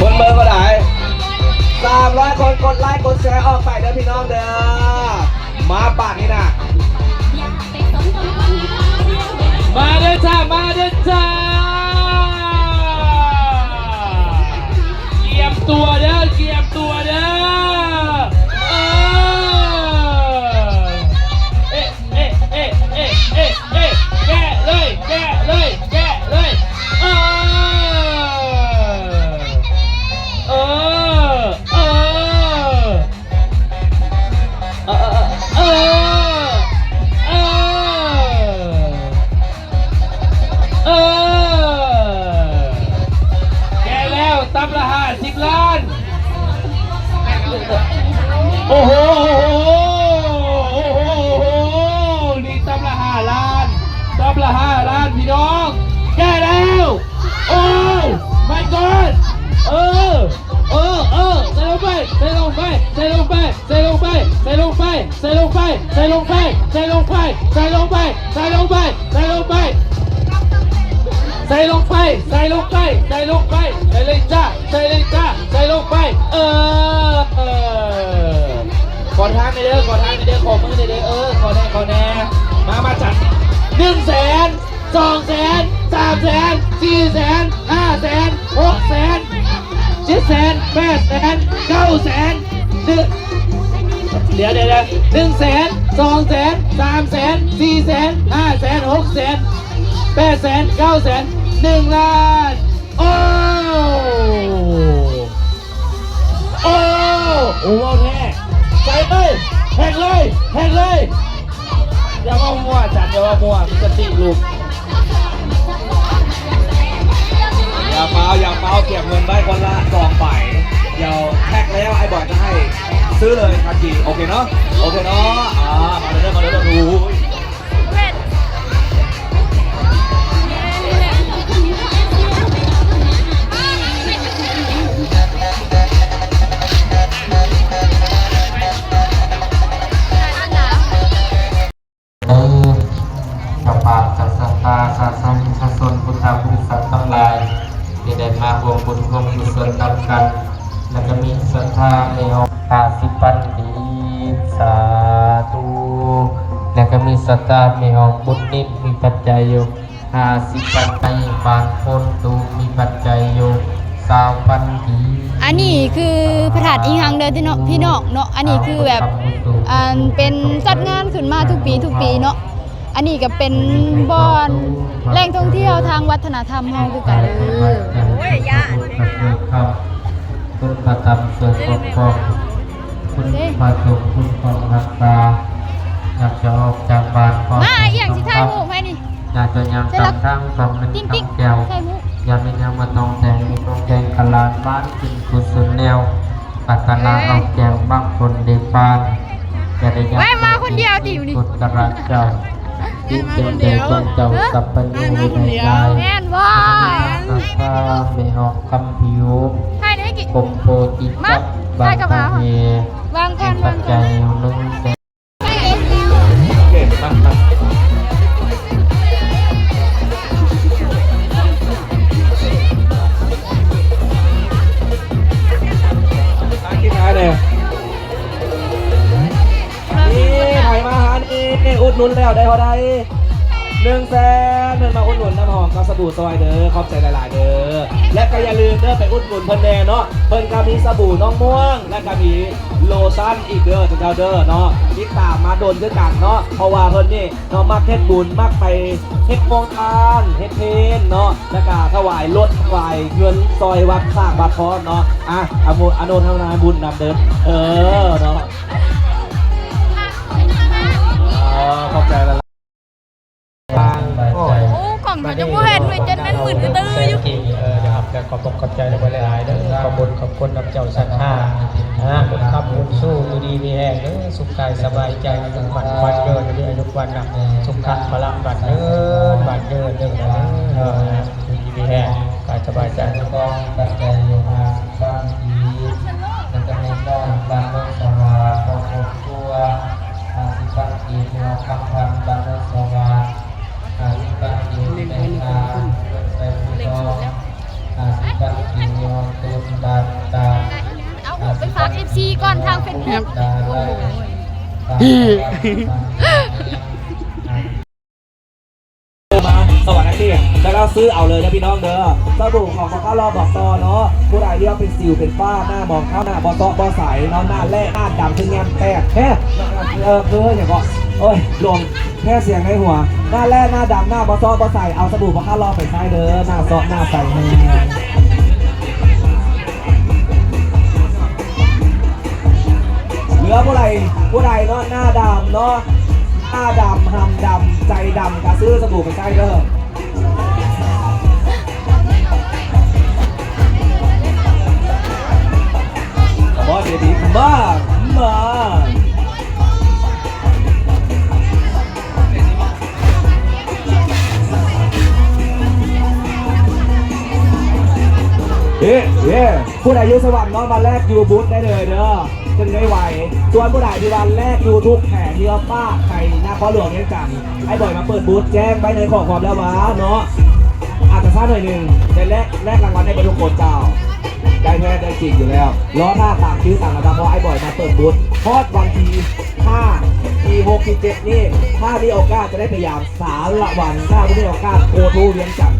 คนเบอร์ก็ได้300 คนกดไลค์กดแชร์ออกไปเด้อพี่น้องเด้อมาป่านนี้นะมาเด้อจ้ามาเด้อจ้าเกียมตัวเด้อเกียมตัวเด้อเอ๊ะเอ๊ะเอ๊ะเอ๊ะเอ๊ะเอ๊ะแกะเลยแกะเลยแกะเลยเออเออเออเออเออแกแล้วตำละ50 ล้านโอ้โหโอ้โหนี่ตำละ5 ล้านตำละ5 ล้านพี่น้องแกแล้วโอ้ my god เออใส่ลงไปใส่ลงไปใส่ลงไปใส่ลงไปใส่ลงไปใส่ลงไปใส่ลงไปใส่ลงไปใส่ลงไปใส่ลงไปใส่ลงไปใส่ลงไปใส่ลงไปใส่ลงไปใส่เลยจ้าใส่เลยจ้าใส่ลงไปขอทางในเด้อขอทางในเด้อขอมือในเด้อขอแน่มาจัด100,000 200,000 300,000 400,000 500,000 600,000 700,000 800,000 900,000เดี๋ยว100,000 200,000 300,000 400,000 500,000 600,000 800,000 900,000 1 ล้านโอ้แท้ใส่เลยแหกเลยอย่าว่ามัวจัดอย่าว่ามัวมีสติลูกอย่าเมาเก็บเงินได้คนละ2 ใบเดี๋ยวแพ็คแล้วไอ้บอยจะให้ซื้อเลยทันทีโอเคเนาะมาเรื่อยดูสัพพะสัสตาสัสมิสัสนพุทธบริษัททั้งหลายที่ได้มาร่วมบุญร่วมกุศลนำกันและก็มีศรัทธาในองค์50 ปันติสาธุและก็มีศรัทธาในองค์บุญนิมีปัจจัยอยู่50 ปันติบางคนตูมีปัจจัยอยู่20 ปันติอันนี้คือพระธาตุอิงหังเด้อที่เนาะพี่น้องเนาะอันนี้คือแบบเป็นจัดงานขึ้นมาทุกปีเนาะอันนี้ก็เป็นบ่อนแหล่งท่องเที่ยวทางวัฒนธรรมเฮาคือกันโอ้ยย่าคุณพระธรรมส่วนปกครองคุณพระสงฆ์คุณของรักษาอยากจะออกจากบ้านก่อนมาอีหยังสิถ่ายรูปให้นี่อยากจะยังตามทางของมันต้องแก้วอย่าไม่ยังมาต้องแดงต้องแดงกะลานบ้านกินกุศลแนวปัตตนาเอาแก้วบางคนเดปานอย่าได้ยังมาคนเดียวที่อยู่นี่กดกระเจ้าจิตเป็นเดชเจ้าสัพพัญญูในใจแม่นว่าสัพพะเมหอกคำพิวปมโพติจับบางคำเฮปัจจัย100,000เก่งมากกินอะไรเนี่ยนี่ไผ่มาหานี่อุดหนุนแล้วได้เท่าใด100,000เงินมาอุดหนุนน้ำหอมกับสบู่ซอยเด้อขอบใจหลายๆเด้อและก็อย่าลืมเด้อไปอุดหนุนเพิ่นแน่เนาะเพิ่นก็มีสบู่น้องม่วงและก็มีโลชั่นอีกเด้อเจ้าเด้อเนาะติดตามมาโดนด้วยกันเนาะเพราะว่าเพิ่นนี่เนาะมักเฮ็ดบุญมักไปเฮ็ดโครงทานเฮ็ดเพลเนาะแล้วก็ถวายรถถวายเงินซอยวัดสร้างวัดพรเนาะอโนทนาบุญนำเด้อเนาะขอบใจละของเขาจะพูดเห็นเลยจนนั้นมืดตื้ออยู่นะครับแล้วขอบใจไปหลายๆเด้อขอบคุณนับเจ้าศรัทธาบุญครับบุญสู้ดีมีแห้งเด้อสุขกายสบายใจทุกวันเดินเรื่อยทุกวันนะสุขะพละบัดเดินเด้อดีมีแห้งกายสบายใจแล้วก็ปัจจัยโยนาบางทีแล้วก็ในด้านบางเรื่องสวาของตัวสิบางทีมีคำพันบางเรื่องสวาสิบางทีในทางเป็นไปผู้ดองสิบางทีมี เอาไปฝาก FC ก่อนทาง Facebook มาสวัสดีแล้วเราซื้อเอาเลยนะพี่น้องเด้อสบู่ของข้าวรอบอกต่อเนาะผู้ใดที่ว่าเป็นสิวเป็นฝ้าหน้ามองเข้าหน้าบอตบอใสเนาะหน้าแร่หน้าดำขึ้นแง้มแตกแค่อย่างก็โอ้ยลงแค่เสียงในหัวหน้าแร่หน้าดำหน้าบอตบอใสเอาสบู่ของข้าวรอไปใช้เด้อหน้าซอหน้าใสแห้งเหลือผู้ใดเนาะหน้าดำเนาะหน้าดำหำดำใจดำก็ซื้อสบู่ไปใช้เด้อขอเสียดีมาผู้ใดอยู่สวรรค์เนาะมาแลกยูบูธได้เลยเด้อจะได้ไวส่วนผู้ใดที่วันแรกยูทุกแผงที่ว่าป้าใครหน้าข้อหลวงเนี่ยจังไอ้บ่อยมาเปิดบูธแจ้งไปในข้อความแล้ววะเนาะอาจจะช้าหน่อยหนึ่งแต่แรกรางวัลในบรรลุโกนเจ้าได้แท้ได้จริงอยู่แล้วล้อหน้าต่างชื่อต่างนะครับเพราะไอ้บ่อยมาเปิดบูธทอดวันที่5 ที่ 6 ที่ 7นี่ถ้ามีโอกาสจะได้พยายามสารละวันถ้าไม่มีโอกาสโคทูเวียงจันทร์